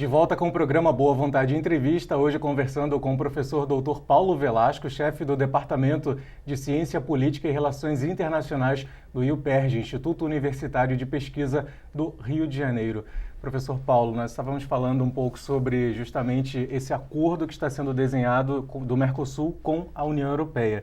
De volta com o programa Boa Vontade Entrevista, hoje conversando com o professor Dr. Paulo Velasco, chefe do Departamento de Ciência Política e Relações Internacionais do IUPERJ, Instituto Universitário de Pesquisa do Rio de Janeiro. Professor Paulo, nós estávamos falando um pouco sobre justamente esse acordo que está sendo desenhado do Mercosul com a União Europeia.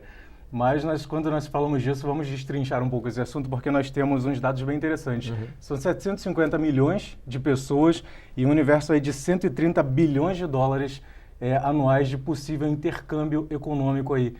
Mas quando nós falamos disso, vamos destrinchar um pouco esse assunto, porque nós temos uns dados bem interessantes. São 750 milhões de pessoas e um universo aí de 130 bilhões de dólares anuais de possível intercâmbio econômico aí.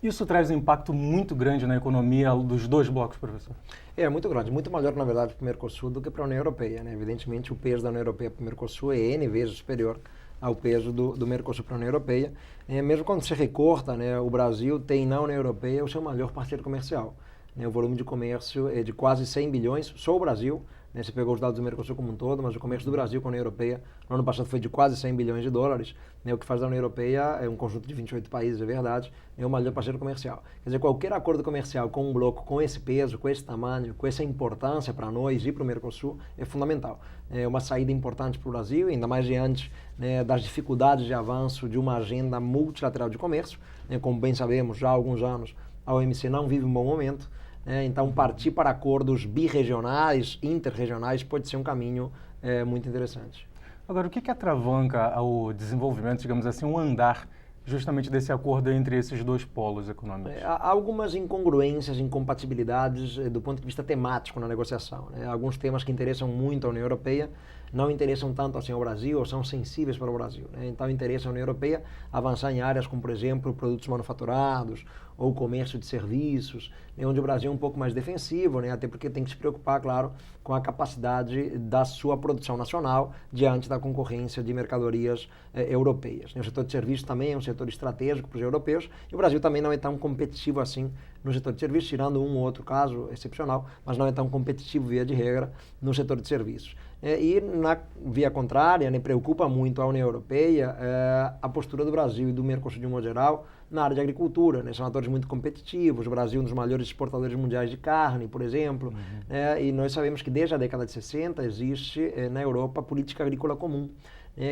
Isso traz um impacto muito grande na economia dos dois blocos, professor? É muito grande, muito maior, na verdade, para o Mercosul do que para a União Europeia, né? Evidentemente, o peso da União Europeia para o Mercosul é N vezes superior ao peso do Mercosul para a União Europeia. Mesmo quando se recorta, né, o Brasil tem na União Europeia o seu maior parceiro comercial. Né, o volume de comércio é de quase 100 bilhões, só o Brasil. Né, você pegou os dados do Mercosul como um todo, mas o comércio do Brasil com a União Europeia no ano passado foi de quase 100 bilhões de dólares. Né, o que faz da União Europeia é um conjunto de 28 países, é verdade, é o maior parceiro comercial. Quer dizer, qualquer acordo comercial com um bloco com esse peso, com esse tamanho, com essa importância para nós e para o Mercosul é fundamental. É uma saída importante para o Brasil, ainda mais diante, né, das dificuldades de avanço de uma agenda multilateral de comércio. Né, como bem sabemos, já há alguns anos a OMC não vive um bom momento. Então, partir para acordos birregionais, interregionais, pode ser um caminho muito interessante. Agora, o que atravanca ao desenvolvimento, digamos assim, um andar justamente desse acordo entre esses dois polos econômicos? Há algumas incongruências, incompatibilidades do ponto de vista temático na negociação. Né? Alguns temas que interessam muito à União Europeia não interessam tanto assim ao Brasil ou são sensíveis para o Brasil. Né? Então, interessa à União Europeia avançar em áreas como, por exemplo, produtos manufaturados ou comércio de serviços, né? Onde o Brasil é um pouco mais defensivo, né? Até porque tem que se preocupar, claro, com a capacidade da sua produção nacional diante da concorrência de mercadorias europeias. Né? O setor de serviços também é um setor estratégico para os europeus e o Brasil também não é tão competitivo assim no setor de serviços, tirando um ou outro caso excepcional, mas não é tão competitivo, via de regra, no setor de serviços. E, na via contrária, né, preocupa muito a União Europeia a postura do Brasil e do Mercosul de um modo geral na área de agricultura. Né? São atores muito competitivos, o Brasil é um dos maiores exportadores mundiais de carne, por exemplo, e nós sabemos que desde a década de 60 existe na Europa a política agrícola comum,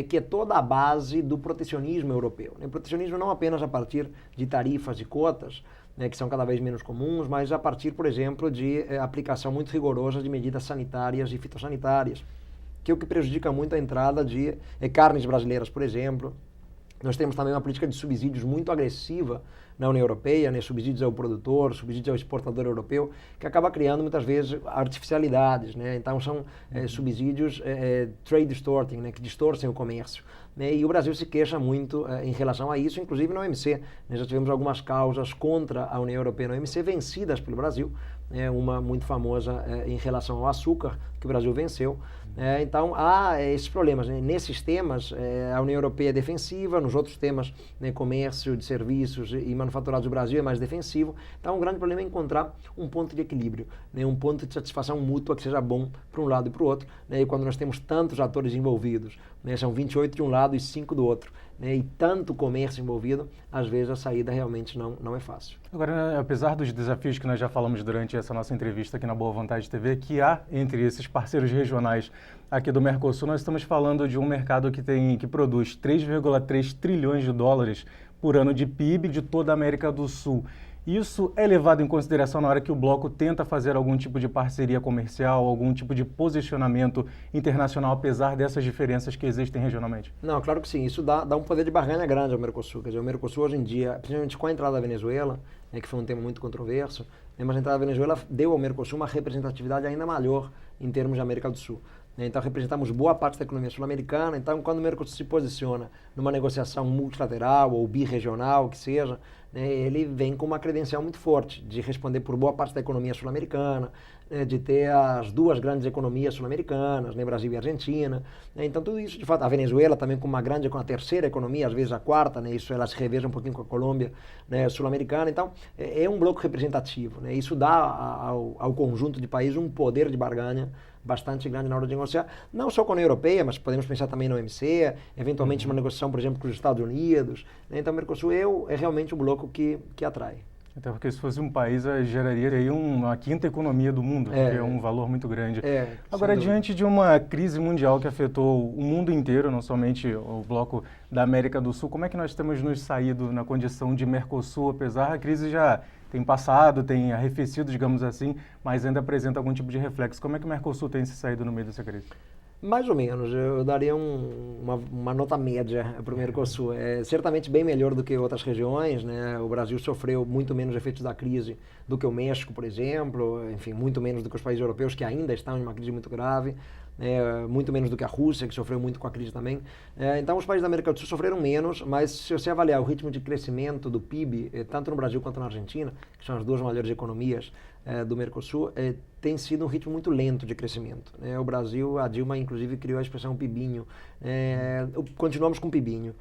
que é toda a base do protecionismo europeu. Protecionismo não apenas a partir de tarifas e cotas, que são cada vez menos comuns, mas a partir, por exemplo, de aplicação muito rigorosa de medidas sanitárias e fitossanitárias, que é o que prejudica muito a entrada de carnes brasileiras, por exemplo. Nós temos também uma política de subsídios muito agressiva na União Europeia, né? Subsídios ao produtor, subsídios ao exportador europeu, que acaba criando muitas vezes artificialidades. Né? Então são subsídios trade distorting, né? Que distorcem o comércio. Né? E o Brasil se queixa muito em relação a isso, inclusive na OMC. Nós já tivemos algumas causas contra a União Europeia na OMC vencidas pelo Brasil, uma muito famosa em relação ao açúcar, que o Brasil venceu. Então há esses problemas. Né? Nesses temas, a União Europeia é defensiva, nos outros temas, né, comércio de serviços e manufaturados, do Brasil é mais defensivo. Então, um grande problema é encontrar um ponto de equilíbrio, né, um ponto de satisfação mútua que seja bom para um lado e para o outro. Né, e quando nós temos tantos atores envolvidos, né, são 28 de um lado e 5 do outro, né, e tanto comércio envolvido, às vezes a saída realmente não é fácil. Agora, apesar dos desafios que nós já falamos durante essa nossa entrevista aqui na Boa Vontade TV, que há entre esses parceiros regionais aqui do Mercosul, nós estamos falando de um mercado que produz 3,3 trilhões de dólares por ano de PIB de toda a América do Sul. Isso é levado em consideração na hora que o bloco tenta fazer algum tipo de parceria comercial, algum tipo de posicionamento internacional, apesar dessas diferenças que existem regionalmente? Não, claro que sim. Isso dá um poder de barganha grande ao Mercosul. Quer dizer, o Mercosul hoje em dia, principalmente com a entrada da Venezuela, né, que foi um tema muito controverso, né, mas a entrada da Venezuela deu ao Mercosul uma representatividade ainda maior em termos de América do Sul. Então, representamos boa parte da economia sul-americana. Então, quando o Mercosul se posiciona numa negociação multilateral ou birregional, que seja, né, ele vem com uma credencial muito forte de responder por boa parte da economia sul-americana, né, de ter as duas grandes economias sul-americanas, né, Brasil e Argentina. Né, então, tudo isso, de fato, a Venezuela também com com a terceira economia, às vezes a quarta, né, isso ela se reveja um pouquinho com a Colômbia, né, sul-americana. Então, é um bloco representativo. Né, isso dá ao conjunto de países um poder de barganha bastante grande na hora de negociar, não só com a União Europeia, mas podemos pensar também no OMC, eventualmente uma negociação, por exemplo, com os Estados Unidos. Né? Então, o Mercosul é realmente o bloco que atrai. Até porque se fosse um país, geraria aí uma quinta economia do mundo, que é um valor muito grande. Agora, diante de uma crise mundial que afetou o mundo inteiro, não somente o bloco da América do Sul, como é que nós temos nos saído na condição de Mercosul, apesar a crise já tem passado, tem arrefecido, digamos assim, mas ainda apresenta algum tipo de reflexo. Como é que o Mercosul tem se saído no meio dessa crise? Mais ou menos, eu daria uma nota média para o Mercosul. É certamente bem melhor do que outras regiões, né? O Brasil sofreu muito menos efeitos da crise do que o México, por exemplo, enfim, muito menos do que os países europeus, que ainda estão em uma crise muito grave, muito menos do que a Rússia, que sofreu muito com a crise também. Então, os países da América do Sul sofreram menos, mas se você avaliar o ritmo de crescimento do PIB, tanto no Brasil quanto na Argentina, que são as duas maiores economias do Mercosul, tem sido um ritmo muito lento de crescimento. O Brasil, a Dilma inclusive criou a expressão PIBinho. Continuamos com PIBinho.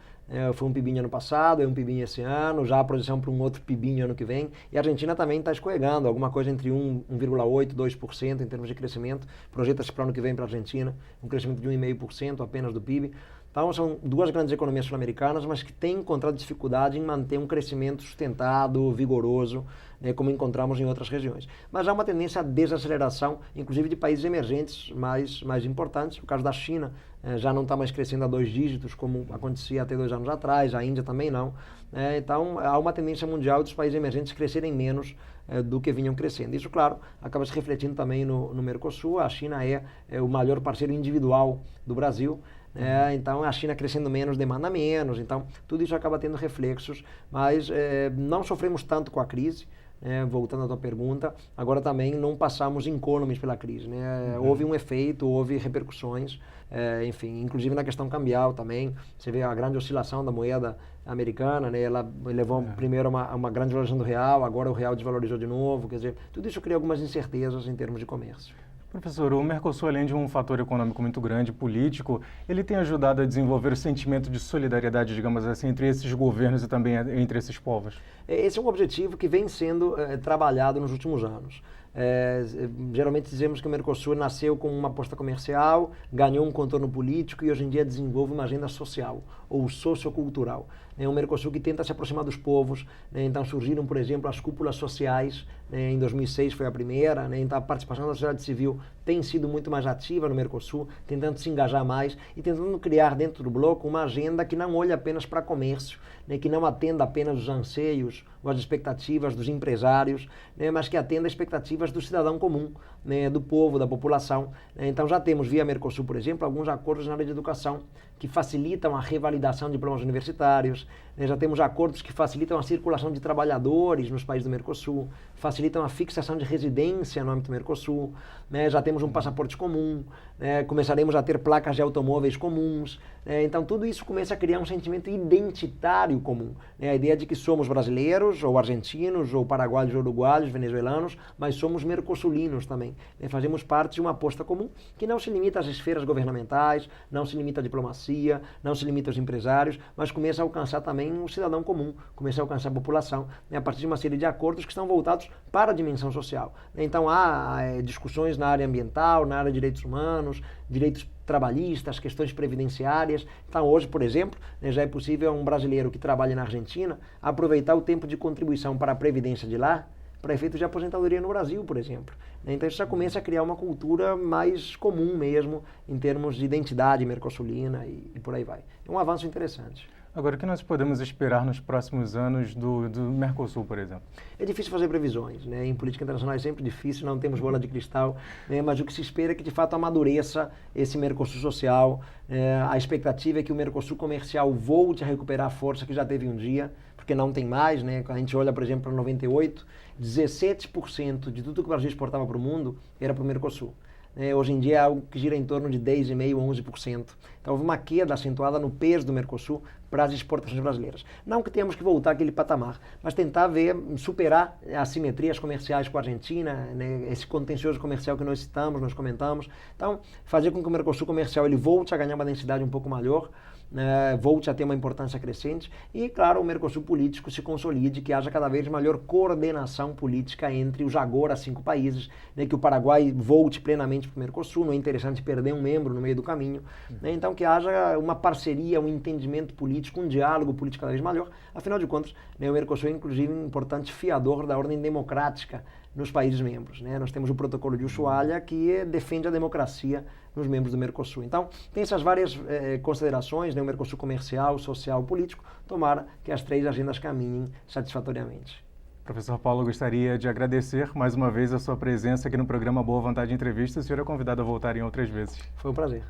Foi um PIBinho ano passado, é um PIBinho esse ano, já a projeção para um outro PIBinho ano que vem. E a Argentina também está escorregando, alguma coisa entre 1,8% e 2% em termos de crescimento. Projeta-se para o ano que vem para a Argentina um crescimento de 1,5% apenas do PIB. Então, são duas grandes economias sul-americanas, mas que têm encontrado dificuldade em manter um crescimento sustentado, vigoroso, como encontramos em outras regiões. Mas há uma tendência à desaceleração, inclusive de países emergentes mais importantes. O caso da China já não está mais crescendo a 2 dígitos, como acontecia até 2 anos atrás, a Índia também não. Então, há uma tendência mundial dos países emergentes crescerem menos do que vinham crescendo. Isso, claro, acaba se refletindo também no Mercosul. A China é o maior parceiro individual do Brasil. Então a China crescendo menos, demanda menos, então tudo isso acaba tendo reflexos, mas não sofremos tanto com a crise, voltando à tua pergunta, agora também não passamos incôlumes pela crise, houve um efeito, houve repercussões, enfim, inclusive na questão cambial também, você vê a grande oscilação da moeda americana, ela levou primeiro a uma grande valorização do real, agora o real desvalorizou de novo, quer dizer, tudo isso cria algumas incertezas em termos de comércio. Professor, o Mercosul, além de um fator econômico muito grande, político, ele tem ajudado a desenvolver o sentimento de solidariedade, digamos assim, entre esses governos e também entre esses povos? Esse é um objetivo que vem sendo trabalhado nos últimos anos. Geralmente dizemos que o Mercosul nasceu com uma aposta comercial, ganhou um contorno político e hoje em dia desenvolve uma agenda social ou sociocultural. É um Mercosul que tenta se aproximar dos povos, então surgiram, por exemplo, as cúpulas sociais, em 2006 foi a primeira, então a participação da sociedade civil tem sido muito mais ativa no Mercosul, tentando se engajar mais e tentando criar dentro do bloco uma agenda que não olhe apenas para comércio, que não atenda apenas os anseios ou as expectativas dos empresários, mas que atenda as expectativas do cidadão comum, do povo, da população. Então já temos via Mercosul, por exemplo, alguns acordos na área de educação que facilitam a revalidação de diplomas universitários, já temos acordos que facilitam a circulação de trabalhadores nos países do Mercosul, facilitam a fixação de residência no âmbito do Mercosul, já temos um passaporte comum, começaremos a ter placas de automóveis comuns, então tudo isso começa a criar um sentimento identitário comum, a ideia de que somos brasileiros, ou argentinos, ou paraguaios, ou uruguaios, venezuelanos, mas somos mercosulinos também, fazemos parte de uma aposta comum que não se limita às esferas governamentais, não se limita à diplomacia, não se limita aos empresários, mas começa a alcançar também o cidadão comum, começa a alcançar a população, a partir de uma série de acordos que estão voltados para a dimensão social. Então há discussões na área ambiental, na área de direitos humanos, direitos trabalhistas, questões previdenciárias. Então hoje, por exemplo, já é possível um brasileiro que trabalha na Argentina aproveitar o tempo de contribuição para a previdência de lá para efeitos de aposentadoria no Brasil, por exemplo. Então isso já começa a criar uma cultura mais comum mesmo, em termos de identidade mercosulina e por aí vai. É um avanço interessante. Agora, o que nós podemos esperar nos próximos anos do Mercosul, por exemplo? É difícil fazer previsões, em política internacional é sempre difícil, não temos bola de cristal, mas o que se espera é que de fato amadureça esse Mercosul social. A expectativa é que o Mercosul comercial volte a recuperar a força que já teve um dia, porque não tem mais, Quando a gente olha, por exemplo, para 98, 17% de tudo que o Brasil exportava para o mundo era para o Mercosul. Hoje em dia é algo que gira em torno de 10,5% a 11%. Então houve uma queda acentuada no peso do Mercosul para as exportações brasileiras. Não que tenhamos que voltar àquele patamar, mas tentar superar assimetrias comerciais com a Argentina, esse contencioso comercial que nós citamos, nós comentamos. Então, fazer com que o Mercosul comercial ele volte a ganhar uma densidade um pouco maior, volte a ter uma importância crescente e, claro, o Mercosul político se consolide, que haja cada vez maior coordenação política entre os agora 5 países, que o Paraguai volte plenamente para o Mercosul, não é interessante perder um membro no meio do caminho, então que haja uma parceria, um entendimento político político, um diálogo político cada vez maior. Afinal de contas, né, o Mercosul é inclusive um importante fiador da ordem democrática nos países membros, né? Nós temos o protocolo de Ushuaia que defende a democracia nos membros do Mercosul. Então, tem essas várias considerações, né? O Mercosul comercial, social, político. Tomara que as 3 agendas caminhem satisfatoriamente. Professor Paulo, gostaria de agradecer mais uma vez a sua presença aqui no programa Boa Vontade Entrevista. O senhor é convidado a voltar em outras vezes. Foi um prazer.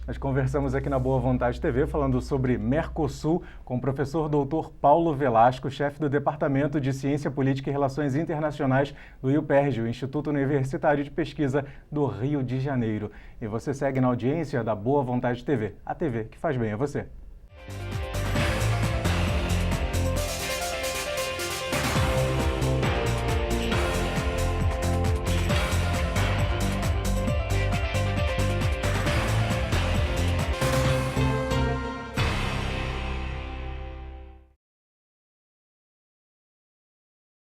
Nós conversamos aqui na Boa Vontade TV falando sobre Mercosul com o professor doutor Paulo Velasco, chefe do Departamento de Ciência Política e Relações Internacionais do IUPERJ, o Instituto Universitário de Pesquisa do Rio de Janeiro. E você segue na audiência da Boa Vontade TV, a TV que faz bem a você.